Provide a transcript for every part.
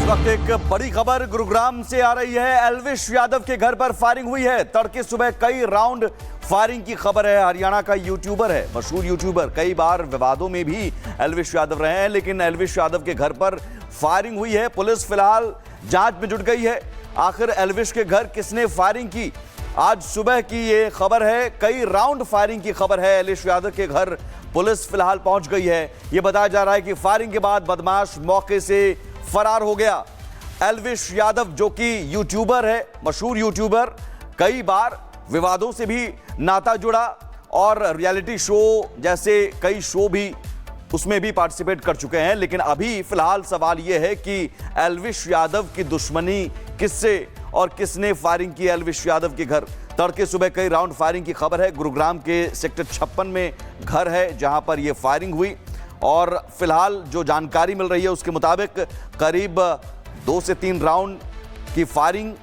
वक्त एक बड़ी खबर गुरुग्राम से आ रही है। एल्विश यादव के घर पर फायरिंग हुई है। तड़के सुबह कई राउंड फायरिंग की खबर है। हरियाणा का यूट्यूबर है, मशहूर यूट्यूबर, कई बार विवादों में भी एल्विश यादव रहे हैं, लेकिन एल्विश यादव के घर पर फायरिंग हुई है। पुलिस फिलहाल जांच में जुट गई है। आखिर एल्विश के घर किसने फायरिंग की, आज सुबह की ये खबर है। कई राउंड फायरिंग की खबर है। एल्विश यादव के घर पुलिस फिलहाल पहुंच गई है। यह बताया जा रहा है कि फायरिंग के बाद बदमाश मौके से फरार हो गया। एल्विश यादव जो कि यूट्यूबर है, मशहूर यूट्यूबर, कई बार विवादों से भी नाता जुड़ा और रियलिटी शो जैसे कई शो भी उसमें भी पार्टिसिपेट कर चुके हैं। लेकिन अभी फिलहाल सवाल यह है कि एल्विश यादव की दुश्मनी किससे और किसने फायरिंग की एल्विश यादव के घर। तड़के सुबह कई राउंड फायरिंग की खबर है। गुरुग्राम के सेक्टर 56 में घर है जहां पर यह फायरिंग हुई और फिलहाल जो जानकारी मिल रही है उसके मुताबिक करीब 2 से 3 राउंड की फायरिंग।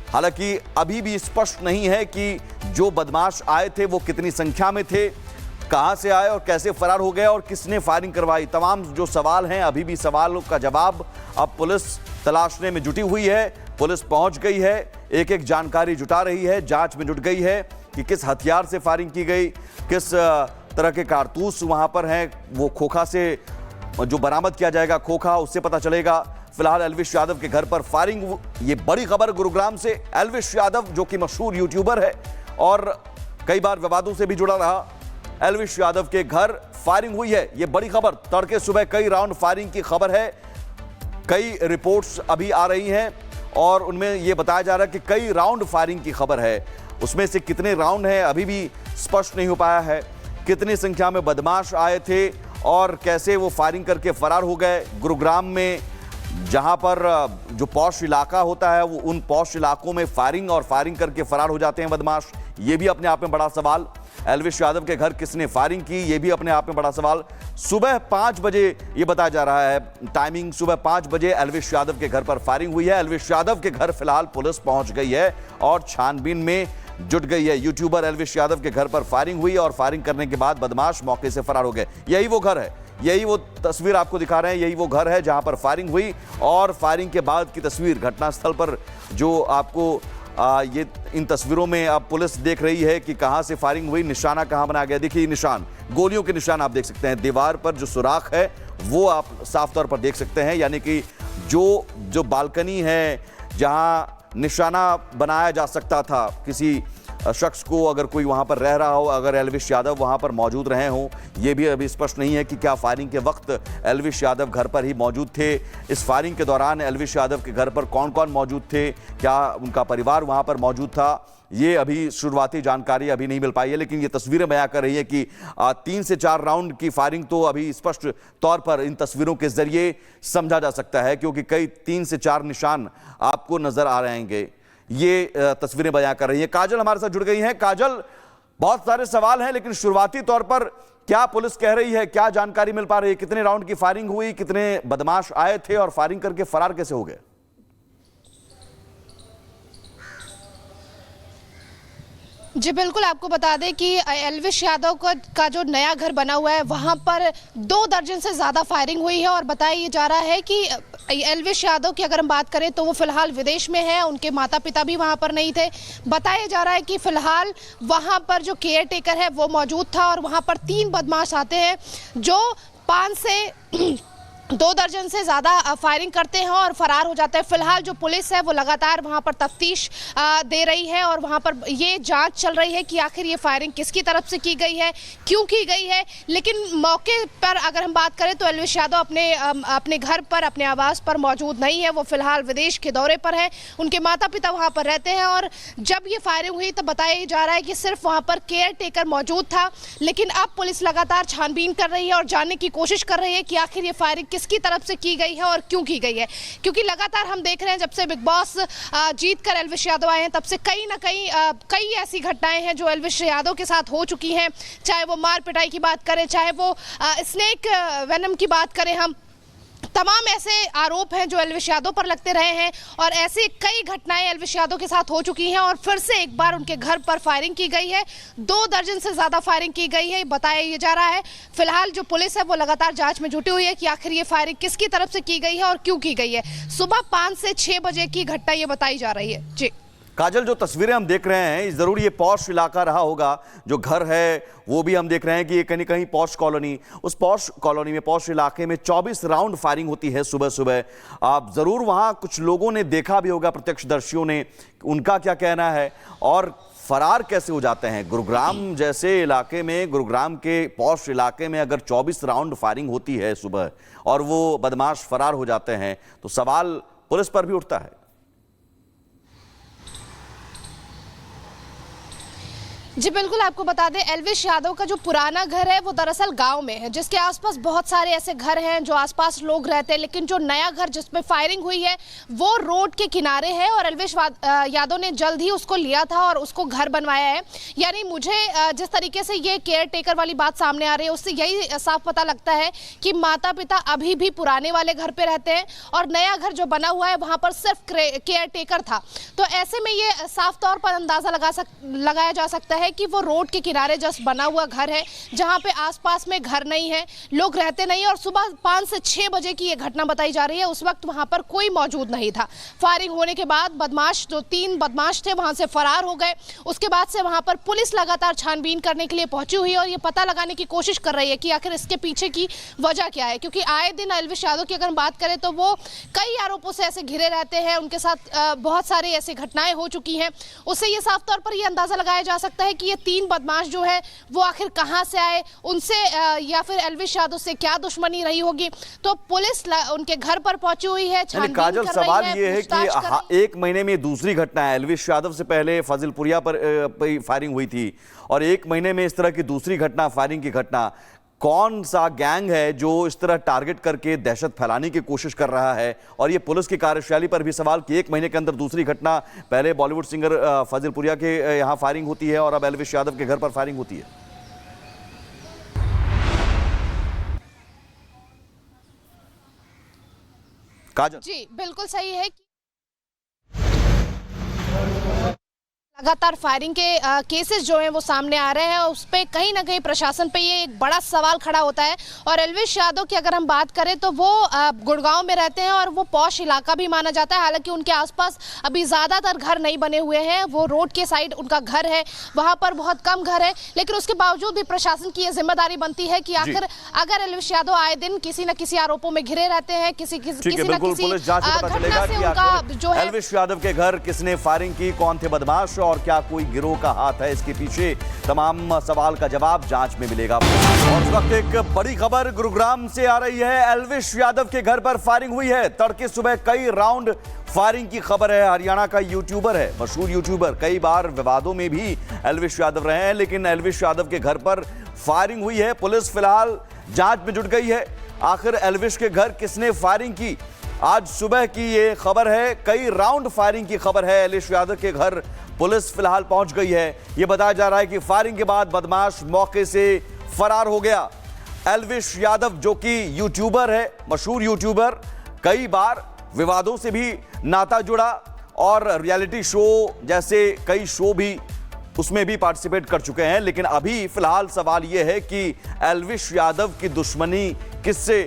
हालांकि अभी भी स्पष्ट नहीं है कि जो बदमाश आए थे वो कितनी संख्या में थे, कहां से आए और कैसे फरार हो गए और किसने फायरिंग करवाई। तमाम जो सवाल हैं, अभी भी सवालों का जवाब अब पुलिस तलाशने में जुटी हुई है। पुलिस पहुंच गई है, एक एक जानकारी जुटा रही है, जांच में जुट गई है कि किस हथियार से फायरिंग की गई, किस तरह के कारतूस वहां पर हैं। वो खोखा से जो बरामद किया जाएगा, खोखा, उससे पता चलेगा। फिलहाल एल्विश यादव के घर पर फायरिंग, ये बड़ी खबर गुरुग्राम से। एल्विश यादव जो कि मशहूर यूट्यूबर है और कई बार विवादों से भी जुड़ा रहा, एल्विश यादव के घर फायरिंग हुई है। ये बड़ी खबर, तड़के सुबह कई राउंड फायरिंग की खबर है। कई रिपोर्ट्स अभी आ रही हैं और उनमें यह बताया जा रहा है कि कई राउंड फायरिंग की खबर है। उसमें से कितने राउंड हैं अभी भी स्पष्ट नहीं हो पाया है। कितनी संख्या में बदमाश आए थे और कैसे वो फायरिंग करके फरार हो गए। गुरुग्राम में जहां पर जो पॉश इलाका होता है, वो उन पॉश इलाकों में फायरिंग करके फरार हो जाते हैं बदमाश। ये भी अपने आप में बड़ा सवाल। एल्विश यादव के घर किसने फायरिंग की, ये भी अपने आप में बड़ा सवाल। सुबह 5 बजे ये बताया जा रहा है, टाइमिंग सुबह 5 बजे एल्विश यादव के घर पर फायरिंग हुई है। एल्विश यादव के घर फिलहाल पुलिस पहुंच गई है और छानबीन में जुट गई है। यूट्यूबर एल्विश यादव के घर पर फायरिंग हुई और फायरिंग करने के बाद बदमाश मौके से फरार हो गए। यही वो घर है, यही वो तस्वीर आपको दिखा रहे हैं, यही वो घर है जहां पर फायरिंग हुई और फायरिंग के बाद की तस्वीर घटनास्थल पर जो आपको ये इन तस्वीरों में अब पुलिस देख रही है कि कहां से फायरिंग हुई, निशाना कहां बनाया गया। देखिए निशान, गोलियों के निशान आप देख सकते हैं। दीवार पर जो सुराख है वो आप साफ तौर पर देख सकते हैं, यानी कि जो बालकनी है जहां निशाना बनाया जा सकता था किसी शख्स को, अगर कोई वहां पर रह रहा हो, अगर एल्विश यादव वहां पर मौजूद रहे हों। यह भी अभी स्पष्ट नहीं है कि क्या फायरिंग के वक्त एल्विश यादव घर पर ही मौजूद थे। इस फायरिंग के दौरान एल्विश यादव के घर पर कौन कौन मौजूद थे, क्या उनका परिवार वहां पर मौजूद था, ये अभी शुरुआती जानकारी अभी नहीं मिल पाई है। लेकिन ये तस्वीरें बयां कर रही है कि 3 से 4 राउंड की फायरिंग तो अभी स्पष्ट तौर पर इन तस्वीरों के जरिए समझा जा सकता है, क्योंकि कई 3 से 4 निशान आपको नजर आ रहेंगे। ये तस्वीरें बयां कर रही हैं। काजल हमारे साथ जुड़ गई हैं। काजल, बहुत सारे सवाल हैं, लेकिन शुरुआती तौर पर क्या पुलिस कह रही है, क्या जानकारी मिल पा रही है, कितने राउंड की फायरिंग हुई, कितने बदमाश आए थे और फायरिंग करके फरार कैसे हो गए? जी बिल्कुल, आपको बता दें कि एल्विश यादव का जो नया घर बना हुआ है वहां पर 2 दर्जन से ज़्यादा फायरिंग हुई है और बताया जा रहा है कि एल्विश यादव की अगर हम बात करें तो वो फिलहाल विदेश में है, उनके माता पिता भी वहां पर नहीं थे। बताया जा रहा है कि फिलहाल वहां पर जो केयर टेकर है वो मौजूद था और वहां पर 3 बदमाश आते हैं जो 5 से 2 दर्जन से ज़्यादा फायरिंग करते हैं और फरार हो जाते हैं। फिलहाल जो पुलिस है वो लगातार वहां पर तफ्तीश दे रही है और वहां पर ये जांच चल रही है कि आखिर ये फायरिंग किसकी तरफ से की गई है, क्यों की गई है। लेकिन मौके पर अगर हम बात करें तो एल्विश यादव अपने घर पर, अपने आवास पर मौजूद नहीं है। वो फिलहाल विदेश के दौरे पर है, उनके माता पिता वहाँ पर रहते हैं। और जब ये फायरिंग हुई तो बताया जा रहा है कि सिर्फ वहाँ पर केयर टेकर मौजूद था। लेकिन अब पुलिस लगातार छानबीन कर रही है और जानने की कोशिश कर रही है कि आखिर ये फायरिंग किसकी तरफ से की गई है और क्यों की गई है। क्योंकि लगातार हम देख रहे हैं जब से बिग बॉस जीत कर एल्विश यादव आए हैं तब से कहीं ना कहीं कई ऐसी घटनाएं हैं जो एल्विश यादव के साथ हो चुकी हैं। चाहे वो मार पिटाई की बात करें, चाहे वो स्नेक वेनम की बात करें हम, तमाम ऐसे आरोप हैं जो एल्विश यादव पर लगते रहे हैं और ऐसी कई घटनाएं एल्विश यादव के साथ हो चुकी हैं और फिर से एक बार उनके घर पर फायरिंग की गई है। 2 दर्जन से ज्यादा फायरिंग की गई है बताया जा रहा है। फिलहाल जो पुलिस है वो लगातार जांच में जुटी हुई है कि आखिर ये फायरिंग किसकी तरफ से की गई है और क्यों की गई है। सुबह 5 से 6 बजे की घटना ये बताई जा रही है। जी काजल, जो तस्वीरें हम देख रहे हैं जरूर ये पॉश इलाका रहा होगा। जो घर है वो भी हम देख रहे हैं कि ये कहीं कहीं पॉश कॉलोनी, उस पॉश कॉलोनी में, पॉश इलाके में 24 राउंड फायरिंग होती है सुबह सुबह। आप जरूर वहां कुछ लोगों ने देखा भी होगा, प्रत्यक्षदर्शियों ने, उनका क्या कहना है और फरार कैसे हो जाते हैं। गुरुग्राम जैसे इलाके में, गुरुग्राम के पॉश इलाके में अगर 24 राउंड फायरिंग होती है सुबह और वो बदमाश फरार हो जाते हैं तो सवाल पुलिस पर भी उठता है। जी बिल्कुल, आपको बता दें एल्विश यादव का जो पुराना घर है वो दरअसल गांव में है, जिसके आसपास बहुत सारे ऐसे घर हैं जो आसपास लोग रहते हैं। लेकिन जो नया घर जिसपे फायरिंग हुई है वो रोड के किनारे है और एल्विश यादव ने जल्द ही उसको लिया था और उसको घर बनवाया है। यानी मुझे जिस तरीके से ये केयर टेकर वाली बात सामने आ रही है उससे यही साफ पता लगता है कि माता पिता अभी भी पुराने वाले घर पे रहते हैं और नया घर जो बना हुआ है वहां पर सिर्फ केयर टेकर था। तो ऐसे में ये साफ तौर पर अंदाजा लगाया जा सकता है कि वो रोड के किनारे जस्ट बना हुआ घर है जहां पे आसपास में घर नहीं है, लोग रहते नहीं। और सुबह 5 से 6 बजे की ये घटना बताई जा रही है। उस वक्त वहां पर कोई मौजूद नहीं था। फायरिंग होने के बाद बदमाश, जो 3 बदमाश थे, वहां से फरार हो गए। उसके बाद से वहां पर पुलिस लगातार छानबीन करने के लिए पहुंची हुई है और ये पता लगाने की कोशिश कर रही है कि आखिर इसके पीछे की वजह क्या है। क्योंकि आए दिन एल्विश यादव की अगर बात करें तो वो कई आरोपों से ऐसे घिरे रहते हैं, उनके साथ बहुत सारी ऐसी घटनाएं हो चुकी हैं। उससे ये साफ तौर पर यह अंदाजा लगाया जा सकता है कि ये 3 बदमाश जो है वो आखिर कहां से आए, उनसे या फिर एल्विश यादव से क्या दुश्मनी रही होगी। तो पुलिस उनके घर पर पहुंची हुई है, छानबीन काजल, कर रही सवाल है, ये है कि 1 महीने में दूसरी घटना है। एल्विश यादव से पहले फजिलपुरिया पर फायरिंग हुई थी और 1 महीने में इस तरह की दूसरी घटना, फायरिंग की घटना। कौन सा गैंग है जो इस तरह टारगेट करके दहशत फैलाने की कोशिश कर रहा है। और ये पुलिस की कार्यशैली पर भी सवाल कि 1 महीने के अंदर दूसरी घटना, पहले बॉलीवुड सिंगर फजिलपुरिया के यहां फायरिंग होती है और अब एल्विश यादव के घर पर फायरिंग होती है। काजल जी बिल्कुल सही है। लगातार फायरिंग के केसेस जो हैं वो सामने आ रहे हैं, उस पर कहीं ना कहीं प्रशासन पे ये एक बड़ा सवाल खड़ा होता है। और एल्विश यादव की अगर हम बात करें तो वो गुड़गांव में रहते हैं और वो पॉश इलाका भी माना जाता है। हालांकि उनके आसपास अभी ज़्यादातर घर नहीं बने हुए हैं, वो रोड के साइड उनका घर है, वहाँ पर बहुत कम घर है। लेकिन उसके बावजूद भी प्रशासन की ये जिम्मेदारी बनती है कि आखिर अगर एल्विश यादव आए दिन किसी न किसी आरोपों में घिरे रहते हैं, किसी न किसी घटना से उनका जो है। एल्विश यादव के घर किसने फायरिंग की, कौन थे बदमाश और क्या कोई गिरोह का हाथ है इसके पीछे, तमाम सवाल का जवाब जांच में मिलेगा। और इस वक्त एक बड़ी खबर गुरुग्राम से आ रही है। एल्विश यादव के घर पर फायरिंग हुई है। तड़के सुबह कई राउंड फायरिंग की खबर है। हरियाणा का यूट्यूबर है, मशहूर यूट्यूबर, कई बार विवादों में भी एल्विश यादव रहे हैं, लेकिन एल्विश यादव के घर पर फायरिंग हुई है। पुलिस फिलहाल जांच में जुट गई है। आखिर एल्विश के घर किसने फायरिंग की, आज सुबह की ये खबर है। कई राउंड फायरिंग की खबर है। एल्विश यादव के घर पुलिस फिलहाल पहुंच गई है। यह बताया जा रहा है कि फायरिंग के बाद बदमाश मौके से फरार हो गया। एल्विश यादव जो कि यूट्यूबर है, मशहूर यूट्यूबर, कई बार विवादों से भी नाता जुड़ा और रियलिटी शो जैसे कई शो भी उसमें भी पार्टिसिपेट कर चुके हैं। लेकिन अभी फिलहाल सवाल यह है कि एल्विश यादव की दुश्मनी किससे